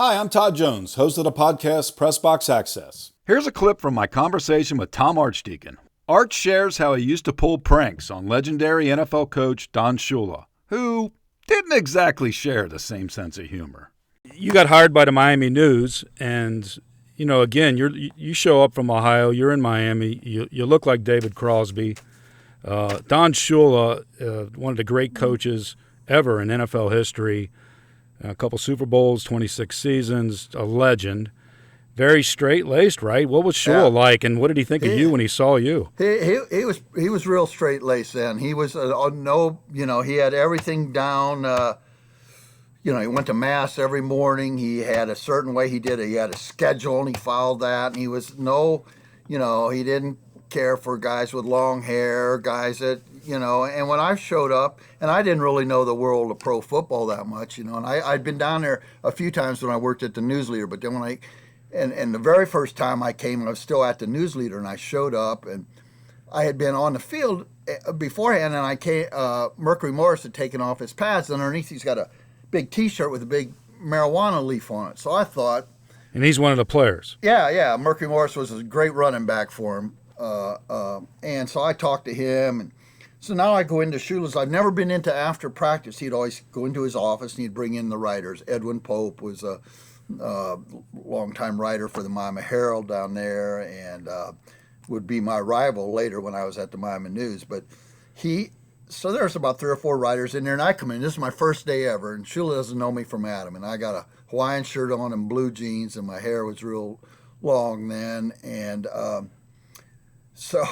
Hi, I'm Todd Jones, host of the podcast Pressbox Access. Here's a clip from my conversation with Tom Archdeacon. Arch shares how he used to pull pranks on legendary NFL coach Don Shula, who didn't exactly share the same sense of humor. You got hired by the Miami News, and again, you show up from Ohio. You're in Miami. You look like David Crosby. Don Shula, one of the great coaches ever in NFL history. A couple Super Bowls, 26 seasons, a legend. Very straight-laced, right? What was Shula like, and what did he think of you when he saw you? He was real straight-laced then. He was he had everything down. He went to mass every morning. He had a certain way he did it. He had a schedule, and he followed that. And he was he didn't care for guys with long hair, guys that, and when I showed up, and I didn't really know the world of pro football that much, and I'd been down there a few times when I worked at the News Leader, but then and the very first time I came, I was still at the News Leader, and I showed up, and I had been on the field beforehand, and I came, Mercury Morris had taken off his pads, and underneath he's got a big T-shirt with a big marijuana leaf on it, so I thought. And he's one of the players. Yeah, Mercury Morris was a great running back for him. And so I talked to him, and so now I go into Shula's. I've never been into after practice. He'd always go into his office and he'd bring in the writers. Edwin Pope was a longtime writer for the Miami Herald down there, and would be my rival later when I was at the Miami News. But so there's about 3 or 4 writers in there, and I come in. This is my first day ever, and Shula doesn't know me from Adam, and I got a Hawaiian shirt on and blue jeans, and my hair was real long then, and so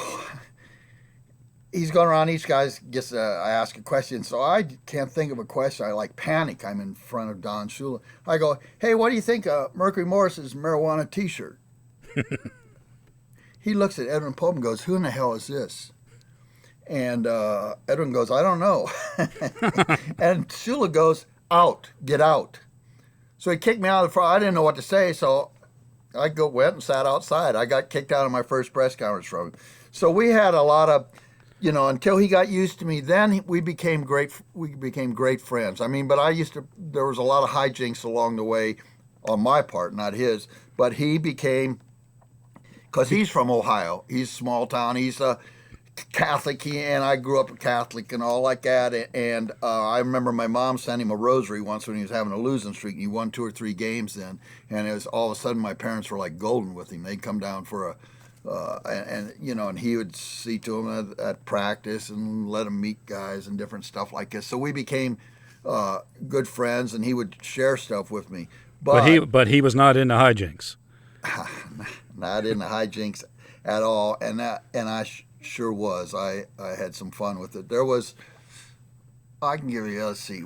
he's going around. Each guy gets I ask a question. So I can't think of a question. I panic. I'm in front of Don Shula. I go, "Hey, what do you think of Mercury Morris's marijuana T-shirt?" He looks at Edwin Pope and goes, "Who in the hell is this?" And Edwin goes, "I don't know." And Shula goes, "Out, get out." So he kicked me out of the front. I didn't know what to say, so I went and sat outside. I got kicked out of my first press conference from him. So we had a lot of, until he got used to me. Then we became great. We became great friends. But there was a lot of hijinks along the way, on my part, not his. But he became, because he's from Ohio. He's small town. He's a Catholic, and I grew up a Catholic and all like that. And I remember my mom sent him a rosary once when he was having a losing streak, and he won 2 or 3 games then. And it was all of a sudden my parents were like golden with him. They'd come down for and he would see to him at practice and let him meet guys and different stuff like this. So we became good friends, and he would share stuff with me. But he was not into hijinks. Not into hijinks at all, and I sure was. I had some fun with it. There was, I can give you, let's see,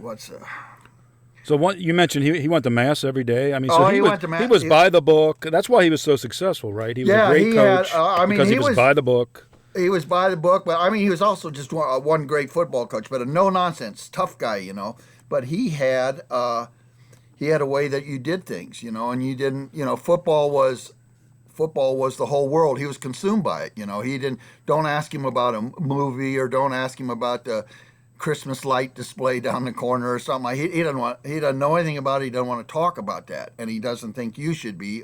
So what you mentioned, he went to mass every day. He went to mass. He was by the book. That's why he was so successful, right? He was a great coach because he was by the book. He was by the book, but he was also just one great football coach, but a no-nonsense, tough guy, But he had a way that you did things, and you didn't, football was the whole world. He was consumed by it, He don't ask him about a movie, or don't ask him about the Christmas light display down the corner or something. He doesn't know anything about it. He doesn't want to talk about that, and he doesn't think you should be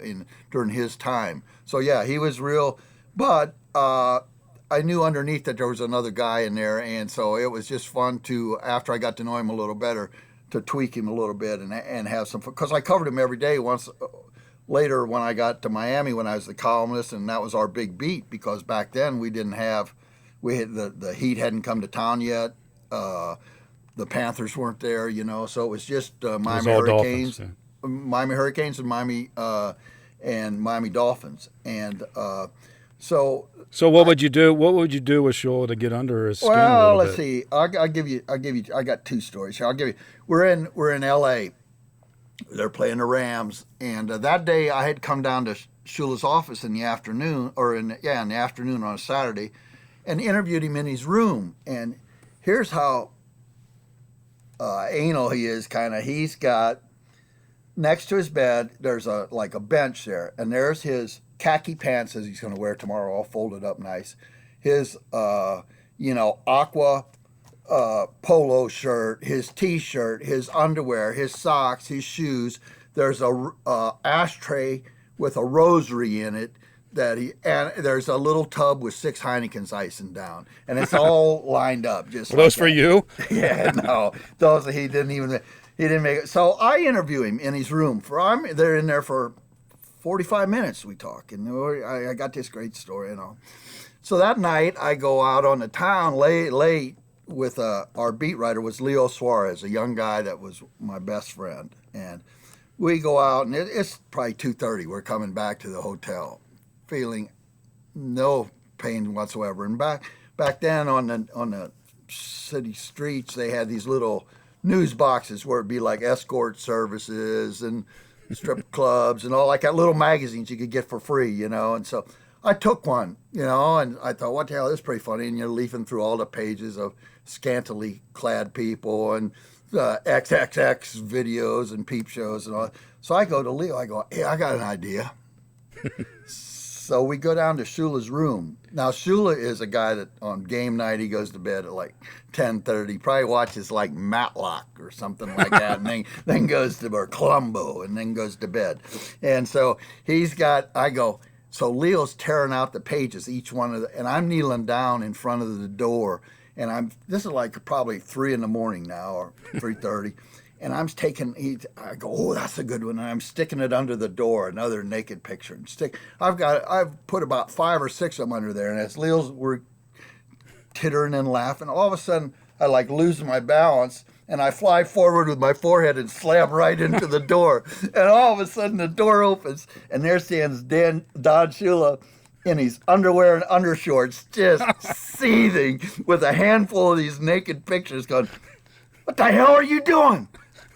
during his time. So yeah, he was real, but I knew underneath that there was another guy in there, and so it was just fun to, after I got to know him a little better, to tweak him a little bit and have some fun, because I covered him every day. Once later, when I got to Miami, when I was the columnist, and that was our big beat, because back then the Heat hadn't come to town yet. The Panthers weren't there, so it was just Miami Hurricanes, Dolphins, yeah. Miami Hurricanes and Miami Dolphins, and so what would you do? What would you do with Shula to get under his skin? Well, let's see. I got 2 stories here. We're in L.A. They're playing the Rams, and that day I had come down to Shula's office in the afternoon, in the afternoon on a Saturday, and interviewed him in his room. And here's how anal he is, kind of. He's got, next to his bed, there's a bench there, and there's his khaki pants as he's going to wear tomorrow, all folded up nice. His, aqua polo shirt, his T-shirt, his underwear, his socks, his shoes, there's a ashtray with a rosary in it and there's a little tub with 6 Heineken's icing down, and it's all lined up. Just Are those for you? Yeah, no, those he didn't make it. So I interview him in his room they're in there for 45 minutes. We talk, and I got this great story and all. So that night I go out on the town late with our beat writer was Leo Suarez, a young guy that was my best friend, and we go out and it's probably 2:30. We're coming back to the hotel, feeling no pain whatsoever. And back then on the city streets, they had these little news boxes where it'd be like escort services and strip clubs and all like that, little magazines you could get for free, And so I took one, and I thought, what the hell, this is pretty funny. And you're leafing through all the pages of scantily clad people and XXX videos and peep shows and all. So I go to Leo, I go, hey, I got an idea. So we go down to Shula's room. Now, Shula is a guy that on game night, he goes to bed at like 10:30, probably watches like Matlock or something like that, and then goes to, or Columbo, and then goes to bed. And so so Leo's tearing out the pages, each one and I'm kneeling down in front of the door, and this is like probably 3 a.m. now, or 3:30. And I go, oh, that's a good one. And I'm sticking it under the door, another naked picture. I've put about 5 or 6 of them under there. And as we're tittering and laughing, all of a sudden I like lose my balance and I fly forward with my forehead and slam right into the door. And all of a sudden the door opens and there stands Don Shula in his underwear and undershorts, just seething with a handful of these naked pictures going, what the hell are you doing?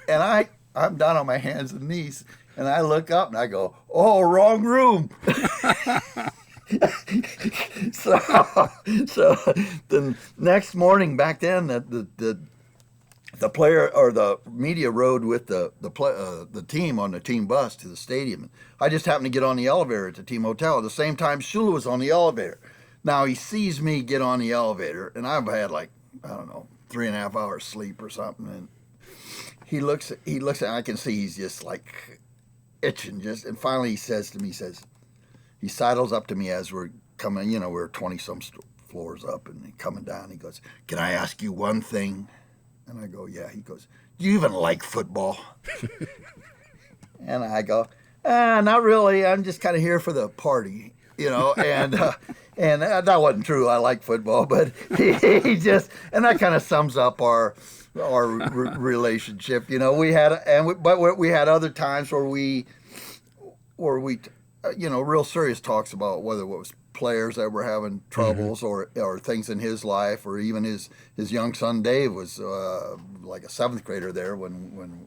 And I'm down on my hands and knees, and I look up and I go, oh, wrong room. So the next morning back then, the player or the media rode with the team on the team bus to the stadium. I just happened to get on the elevator at the team hotel at the same time Shula was on the elevator. Now he sees me get on the elevator, and I've had 3.5 hours sleep or something, and he looks at I can see he's just like itching, and finally he says to me, he sidles up to me as we're coming, we're 20 some floors up and coming down. He goes, can I ask you one thing? And I go, yeah. He goes, do you even like football? And I go, not really. I'm just kind of here for the party, and that wasn't true. I like football, but he just, and that kind of sums up our relationship. We had other times where we real serious talks about whether it was players that were having troubles or things in his life, or even his young son Dave was like a 7th grader there when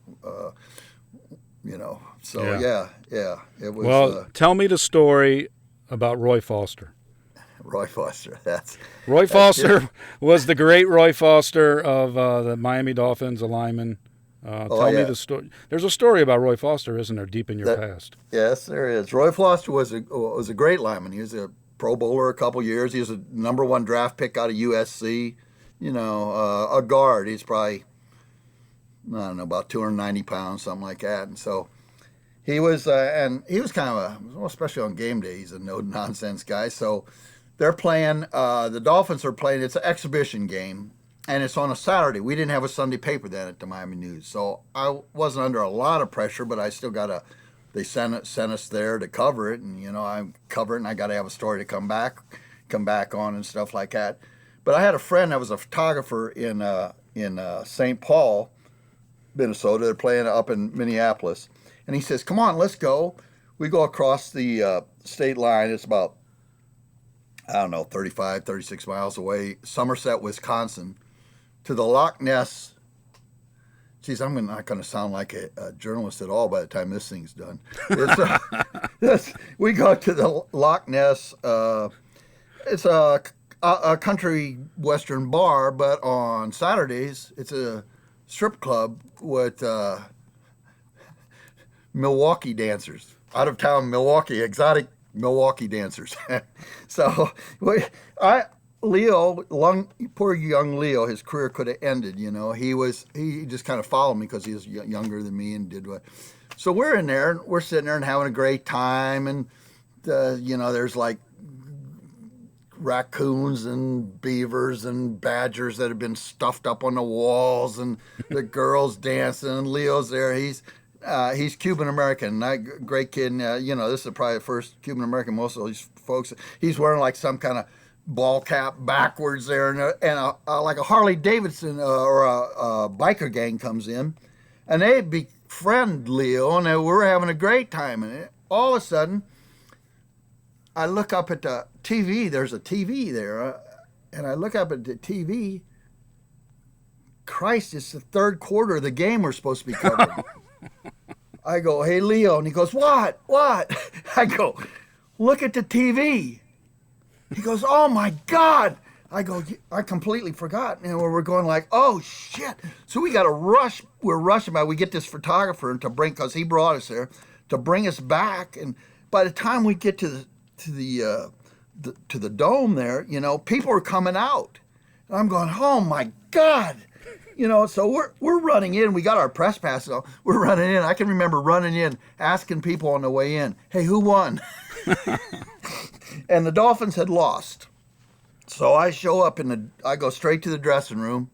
so yeah it was. Well, tell me the story about Roy Foster. Roy Foster. Roy Foster was the great Roy Foster of the Miami Dolphins, a lineman. Tell me the story. There's a story about Roy Foster, isn't there, deep in your past? Yes, there is. Roy Foster was a great lineman. He was a Pro Bowler a couple years. He was a #1 draft pick out of USC. A guard. He's probably, I don't know, about 290 pounds, something like that. And so he was kind of especially on game day, he's a no-nonsense guy. So they're playing, the Dolphins are playing, it's an exhibition game, and it's on a Saturday. We didn't have a Sunday paper then at the Miami News, so I wasn't under a lot of pressure, but I still they sent us there to cover it, and I cover it, and I got to have a story to come back on and stuff like that. But I had a friend that was a photographer in St. Paul, Minnesota. They're playing up in Minneapolis, and he says, "Come on, let's go." We go across the state line. It's about, I don't know, 35, 36 miles away, Somerset, Wisconsin, to the Loch Ness. Geez, I'm not going to sound like a journalist at all by the time this thing's done. We go to the Loch Ness. It's a country western bar, but on Saturdays, it's a strip club with Milwaukee dancers, out-of-town Milwaukee, exotic Milwaukee dancers. So poor young Leo, his career could have ended. He just kind of followed me because he was younger than me and did what. So we're in there, and we're sitting there and having a great time, and there's like raccoons and beavers and badgers that have been stuffed up on the walls, and the girls dancing, and Leo's there. He's Cuban American, great kid. And, this is probably the first Cuban American. Most of these folks, he's wearing like some kind of ball cap backwards there, and like a Harley Davidson or a biker gang comes in, and they befriend Leo, and we're having a great time. And all of a sudden, I look up at the TV. There's a TV there, and I look up at the TV. Christ, it's the third quarter of the game we're supposed to be covering. I go, hey, Leo. And he goes, what? I go, look at the TV. He goes, oh, my God. I go, I completely forgot. And we're going like, oh, shit. So we got to rush. We're rushing by. We get this photographer to bring, because he brought us there, to bring us back. And by the time we get to the dome there, people are coming out. And I'm going, oh, my God. So we're running in. We got our press passes on. We're running in. I can remember running in, asking people on the way in, hey, who won? And the Dolphins had lost. So I show up I go straight to the dressing room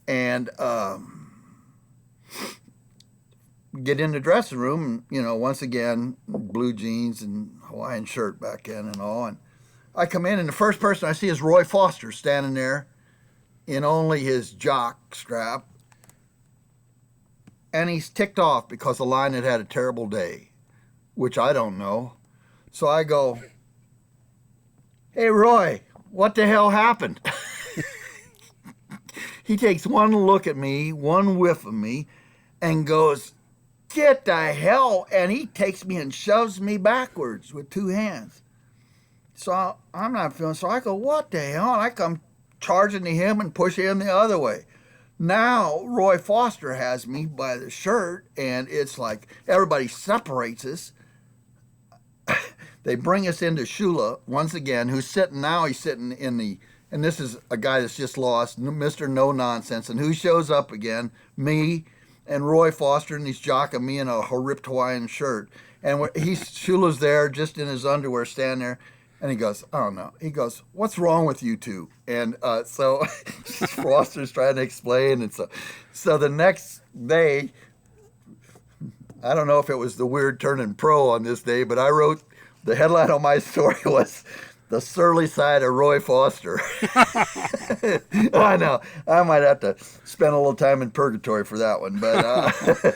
and get in the dressing room. And, once again, blue jeans and Hawaiian shirt back in and all. And I come in, and the first person I see is Roy Foster standing there in only his jock strap, and he's ticked off because the line had a terrible day, which I don't know. So I go, hey, Roy, what the hell happened? He takes one look at me, one whiff of me, and goes, get the hell, and he takes me and shoves me backwards with two hands. So I'm not feeling, so I go, what the hell? And I come charging to him and push him the other way. Now Roy Foster has me by the shirt, and it's like everybody separates us. They bring us into Shula once again, he's sitting in the, and this is a guy that's just lost, Mr. No Nonsense, and who shows up again? Me and Roy Foster, and he's jocking me in a ripped Hawaiian shirt. And Shula's there just in his underwear standing there. And he goes, I don't know. He goes, what's wrong with you two? And so Foster's trying to explain. And so the next day, I don't know if it was the weird turning pro on this day, but I wrote, the headline on my story was, the surly side of Roy Foster. I know. I might have to spend a little time in purgatory for that one. But